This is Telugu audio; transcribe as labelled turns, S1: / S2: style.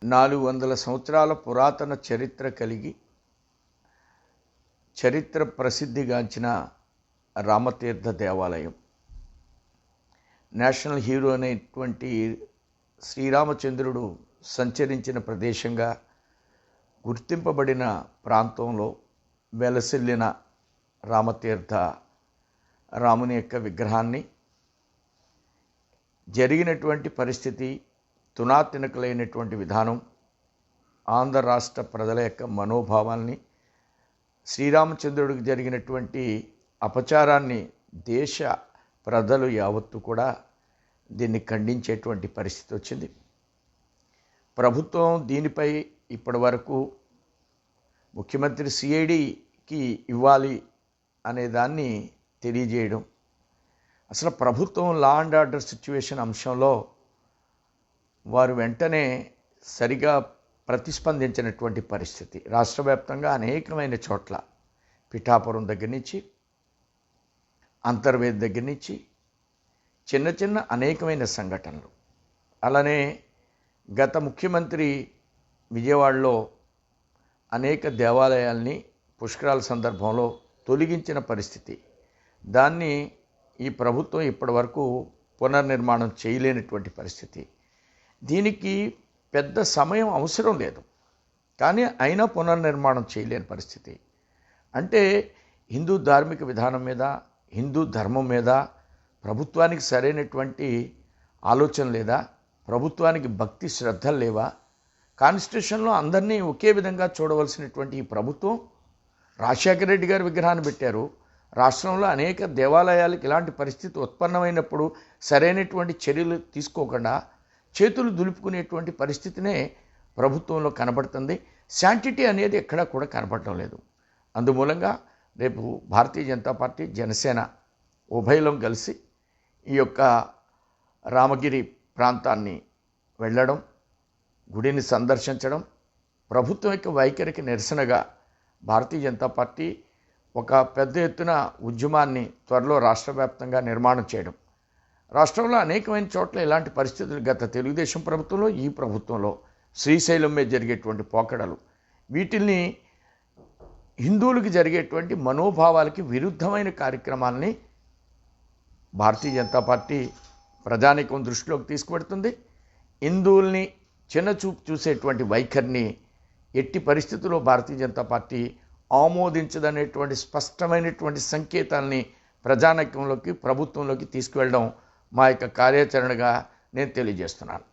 S1: 400 సంవత్సరాల పురాతన చరిత్ర కలిగి చరిత్ర ప్రసిద్ధిగాంచిన రామతీర్థ దేవాలయం. నేషనల్ హీరో అనేటువంటి శ్రీరామచంద్రుడు సంచరించిన ప్రదేశంగా గుర్తింపబడిన ప్రాంతంలో వెలసిల్లిన రామతీర్థ రాముని యొక్క విగ్రహాన్ని జరిగినటువంటి పరిస్థితి, తునాతినకలైనటువంటి విధానం, ఆంధ్ర రాష్ట్ర ప్రజల యొక్క మనోభావాల్ని, శ్రీరామచంద్రుడికి జరిగినటువంటి అపచారాన్ని దేశ ప్రజలు యావత్తు కూడా దీన్ని ఖండించేటువంటి పరిస్థితి వచ్చింది. ప్రభుత్వం దీనిపై ఇప్పటి వరకు ముఖ్యమంత్రి సిఐడికి ఇవ్వాలి అనే దాన్ని తెలియజేయడం, అసలు ప్రభుత్వం లా అండ్ ఆర్డర్ సిచ్యువేషన్ అంశంలో వారు వెంటనే సరిగా ప్రతిస్పందించినటువంటి పరిస్థితి. రాష్ట్ర వ్యాప్తంగా అనేకమైన చోట్ల పిఠాపురం దగ్గర నుంచి, అంతర్వేది దగ్గర నుంచి చిన్న చిన్న అనేకమైన సంఘటనలు. అలానే గత ముఖ్యమంత్రి విజయవాడలో అనేక దేవాలయాల్ని పుష్కరాల సందర్భంలో తొలగించిన పరిస్థితి. దాన్ని ఈ ప్రభుత్వం ఇప్పటి వరకు పునర్నిర్మాణం చేయలేనటువంటి పరిస్థితి. దీనికి పెద్ద సమయం అవసరం లేదు, కానీ అయినా పునర్నిర్మాణం చేయలేని పరిస్థితి. అంటే హిందూ ధార్మిక విధానం మీద, హిందూ ధర్మం మీద ప్రభుత్వానికి సరైనటువంటి ఆలోచన లేదా? ప్రభుత్వానికి భక్తి శ్రద్ధలు లేవా? కాన్స్టిట్యూషన్లో అందరినీ ఒకే విధంగా చూడవలసినటువంటి ఈ ప్రభుత్వం రాజశేఖర రెడ్డి గారి విగ్రహాన్ని పెట్టారు. రాష్ట్రంలో అనేక దేవాలయాలకు ఇలాంటి పరిస్థితి ఉత్పన్నమైనప్పుడు సరైనటువంటి చర్యలు తీసుకోకుండా చేతులు దులుపుకునేటువంటి పరిస్థితినే ప్రభుత్వంలో కనబడుతుంది. శాంటిటీ అనేది ఎక్కడా కూడా కనబడటం లేదు. అందుమూలంగా రేపు భారతీయ జనతా పార్టీ, జనసేన ఉభయలం కలిసి ఈ యొక్క రామగిరి ప్రాంతాన్ని వెళ్ళడం, గుడిని సందర్శించడం, ప్రభుత్వం యొక్క వైఖరికి నిరసనగా భారతీయ జనతా పార్టీ ఒక పెద్ద ఎత్తున ఉద్యమాన్ని త్వరలో రాష్ట్ర వ్యాప్తంగా నిర్మాణం చేయడం. రాష్ట్రంలో అనేకమైన చోట్ల ఇలాంటి పరిస్థితులు గత తెలుగుదేశం ప్రభుత్వంలో, ఈ ప్రభుత్వంలో శ్రీశైలం మీద జరిగేటువంటి పోకడలు, వీటిల్ని హిందువులకి జరిగేటువంటి మనోభావాలకి విరుద్ధమైన కార్యక్రమాలని భారతీయ జనతా పార్టీ ప్రజానీకం దృష్టిలోకి తీసుకువెడుతుంది. హిందువుల్ని చిన్నచూపు చూసేటువంటి వైఖరిని ఎట్టి పరిస్థితుల్లో భారతీయ జనతా పార్టీ ఆమోదించదనేటువంటి స్పష్టమైనటువంటి సంకేతాలని ప్రజానీకంలోకి, ప్రభుత్వంలోకి తీసుకువెళ్ళడం మా యొక్క కార్యాచరణగా నేను తెలియజేస్తున్నాను.